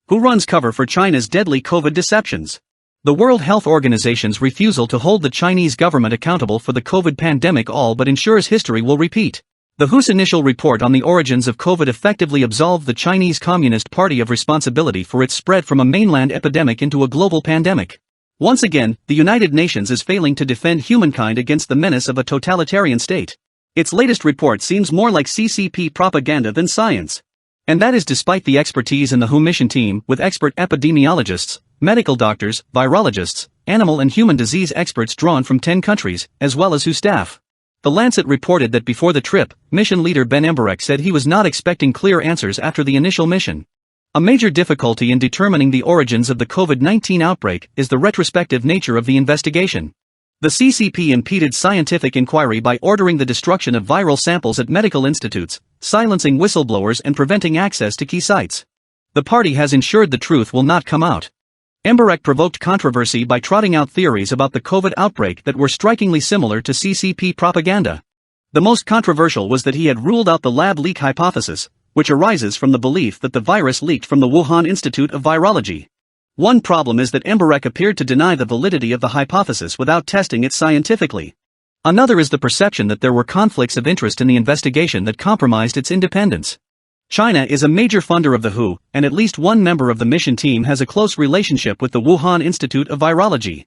Who runs cover for China's deadly COVID deceptions? The World Health Organization's refusal to hold the Chinese government accountable for the COVID pandemic all but ensures history will repeat. The WHO's initial report on the origins of COVID effectively absolved the Chinese Communist Party of responsibility for its spread from a mainland epidemic into a global pandemic. Once again, the United Nations is failing to defend humankind against the menace of a totalitarian state. Its latest report seems more like CCP propaganda than science. And that is despite the expertise in the WHO mission team with expert epidemiologists, medical doctors, virologists, animal and human disease experts drawn from 10 countries, as well as WHO staff. The Lancet reported that before the trip, mission leader Ben Emberek said he was not expecting clear answers after the initial mission. A major difficulty in determining the origins of the COVID-19 outbreak is the retrospective nature of the investigation. The CCP impeded scientific inquiry by ordering the destruction of viral samples at medical institutes, silencing whistleblowers and preventing access to key sites. The party has ensured the truth will not come out. Emberek provoked controversy by trotting out theories about the COVID outbreak that were strikingly similar to CCP propaganda. The most controversial was that he had ruled out the lab leak hypothesis, which arises from the belief that the virus leaked from the Wuhan Institute of Virology. One problem is that Emberek appeared to deny the validity of the hypothesis without testing it scientifically. Another is the perception that there were conflicts of interest in the investigation that compromised its independence. China is a major funder of the WHO, and at least one member of the mission team has a close relationship with the Wuhan Institute of Virology.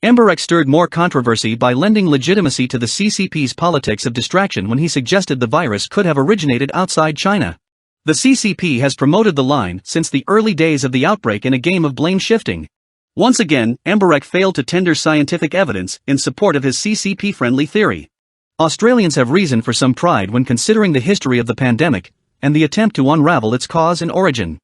Emberek stirred more controversy by lending legitimacy to the CCP's politics of distraction when he suggested the virus could have originated outside China. The CCP has promoted the line since the early days of the outbreak in a game of blame shifting. Once again, Emberek failed to tender scientific evidence in support of his CCP-friendly theory. Australians have reason for some pride when considering the history of the pandemic, and the attempt to unravel its cause and origin.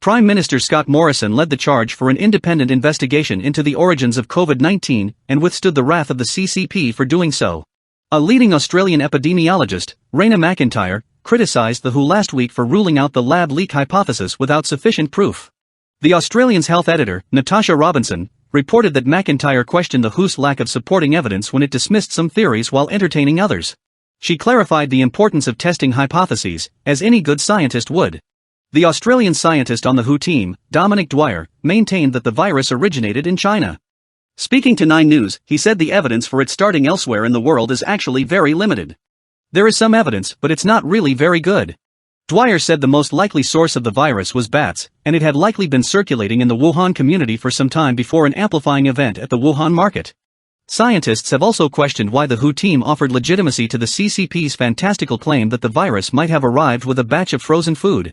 Prime Minister Scott Morrison led the charge for an independent investigation into the origins of COVID-19 and withstood the wrath of the CCP for doing so. A leading Australian epidemiologist, Raina McIntyre, criticized the WHO last week for ruling out the lab leak hypothesis without sufficient proof. The Australian's health editor, Natasha Robinson, reported that McIntyre questioned the WHO's lack of supporting evidence when it dismissed some theories while entertaining others. She clarified the importance of testing hypotheses, as any good scientist would. The Australian scientist on the WHO team, Dominic Dwyer, maintained that the virus originated in China. Speaking to 9 News, he said the evidence for it starting elsewhere in the world is actually very limited. There is some evidence, but it's not really very good. Dwyer said the most likely source of the virus was bats, and it had likely been circulating in the Wuhan community for some time before an amplifying event at the Wuhan market. Scientists have also questioned why the WHO team offered legitimacy to the CCP's fantastical claim that the virus might have arrived with a batch of frozen food.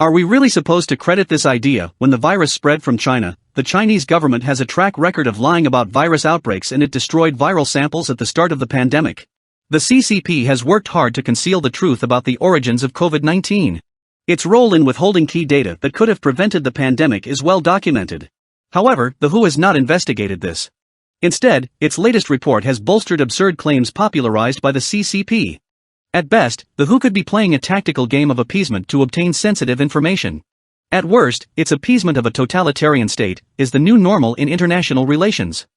Are we really supposed to credit this idea when the virus spread from China? The Chinese government has a track record of lying about virus outbreaks, and it destroyed viral samples at the start of the pandemic. The CCP has worked hard to conceal the truth about the origins of COVID-19. Its role in withholding key data that could have prevented the pandemic is well documented. However, the WHO has not investigated this. Instead, its latest report has bolstered absurd claims popularized by the CCP. At best, the WHO could be playing a tactical game of appeasement to obtain sensitive information. At worst, its appeasement of a totalitarian state is the new normal in international relations.